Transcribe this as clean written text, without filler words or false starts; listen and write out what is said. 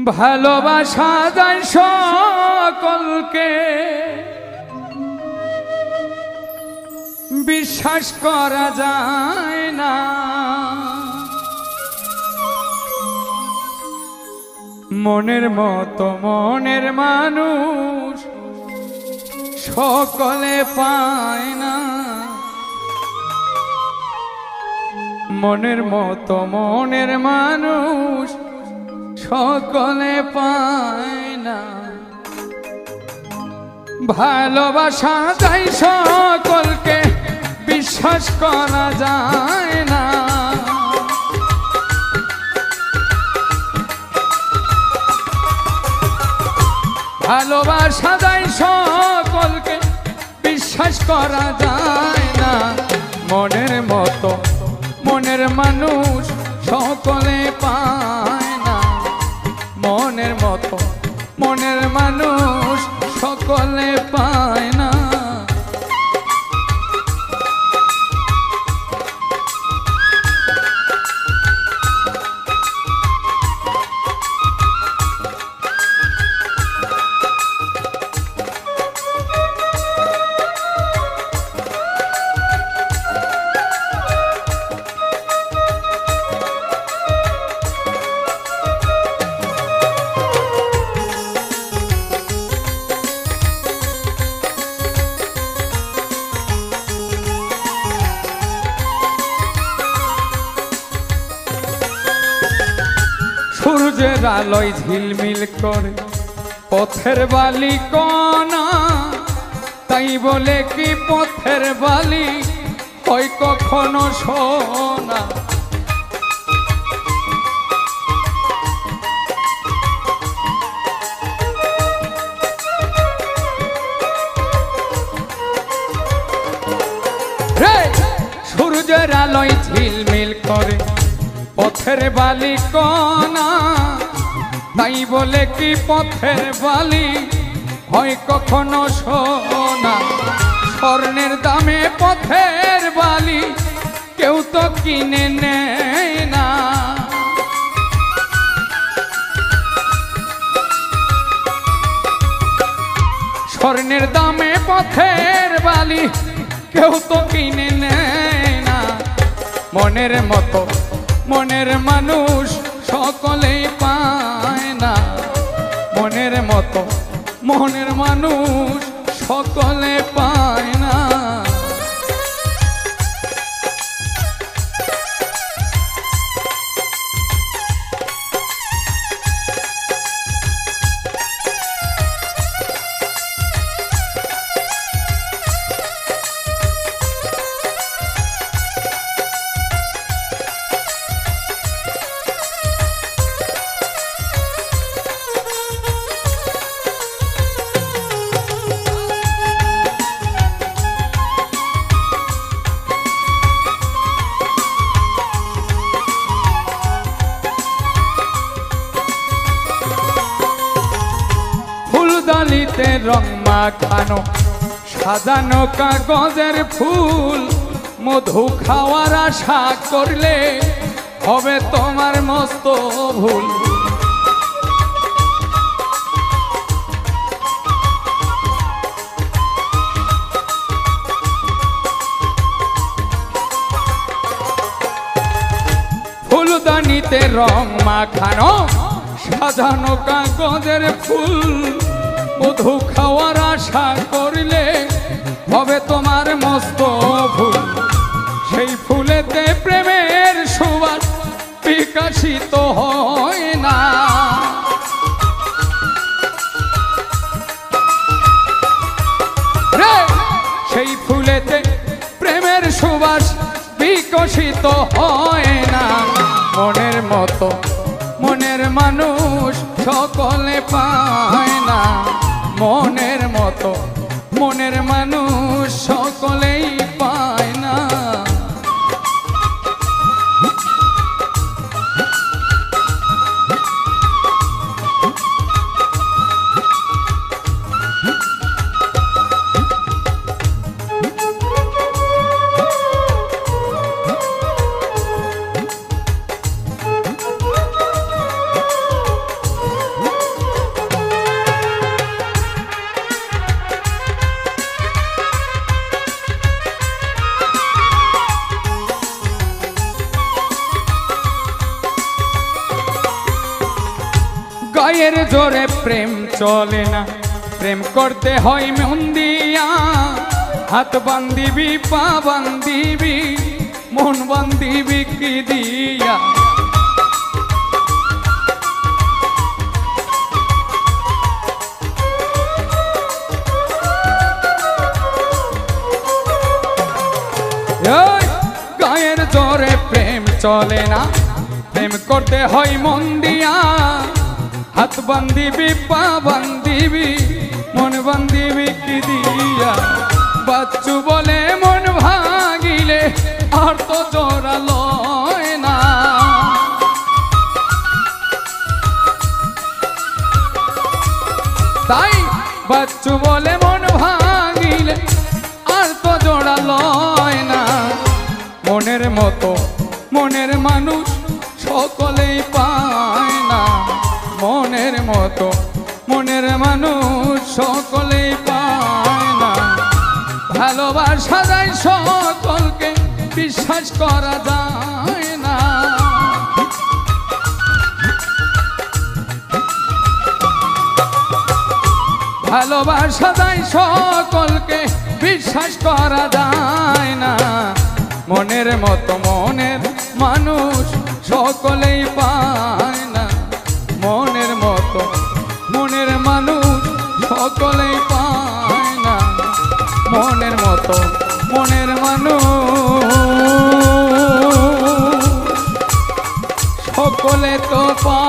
ভালোবাসা যায় সকলকে, বিশ্বাস করা যায় না। মনের মতো মনের মানুষ সকলে পায় না। মনের মতো মনের মানুষ সকলে পায় না। ভালোবাসা যায় সকলকে, বিশ্বাস করা যায় না। ভালোবাসা যায় সকলকে, বিশ্বাস করা যায় না। মনের মতো মনের মানুষ সকলে পায় না। মনের মতো মনের মানুষ সকলে পায় না। সূর্যের আলোয় ঝিলমিল করে পথের বালি কণা, তাই বলে কি পথের বালি হয় কখনো সোনা? সূর্যের আলোয় ঝিলমিল করে পথের বালি কণা, তাই বলে কি পথের বালি হয় কখনো সোনা? স্বর্ণের দামে পথের বালি কেউ তো কিনে নেয় না। স্বর্ণের দামে পথের বালি কেউ তো কিনে নেয় না। মনের মতো মনের মানুষ সকলেই পায় না। মনের মতো মনের মানুষ সকলে পায় না। ফুলদানিতে রং মাখানো সাজানো কাগজের ফুল, মধু খাওয়ার আশা করলে হবে তোমার মস্ত ভুল। ফুলদানিতে রং মাখানো সাজানো কাগজের ফুল, মধু খাওয়ার আশা করলে হবে তোমার মস্ত ভুল। সেই ফুলেতে প্রেমের সুবাস বিকশিত হয় না। সেই ফুলেতে প্রেমের সুবাস বিকশিত হয় না। মনের মতো মনের মানুষ সকলে পায় না। মনের মতো মনের মানুষ সকলেই পায় না। গায়ের জোরে প্রেম চলে না, প্রেম করতে হয় মন দিয়া। হাত বান্ধিবি, পা বান্ধিবি, মন বান্ধিবি কি দিয়া? গায়ের জোরে প্রেম চলে না, প্রেম করতে হয় মন দিয়া। হাত বান্ধিবি, পা বান্ধিবি, মন বান্ধিবি কি দিয়া? বাচ্চু বলে মন ভাগিলে আর তো জোড়া লয় না। তাই বাচ্চু বলে মন ভাগিলে আর তো জোড়া লয় না। মনের মতো মনের মানুষ সকলেই পায় না। মনের মতো মনের মানুষ সকলেই পায় না। ভালোবাসা যায় সকলকে, বিশ্বাস করা যায় না। ভালোবাসা যায় সকলকে, বিশ্বাস করা যায় না। মনের মতো মনের মানুষ সকলেই পায় না। মনের মতো মনের মানুষ সকলেই পায় না। মনের মতো মনের মানুষ সকলে তো পায়।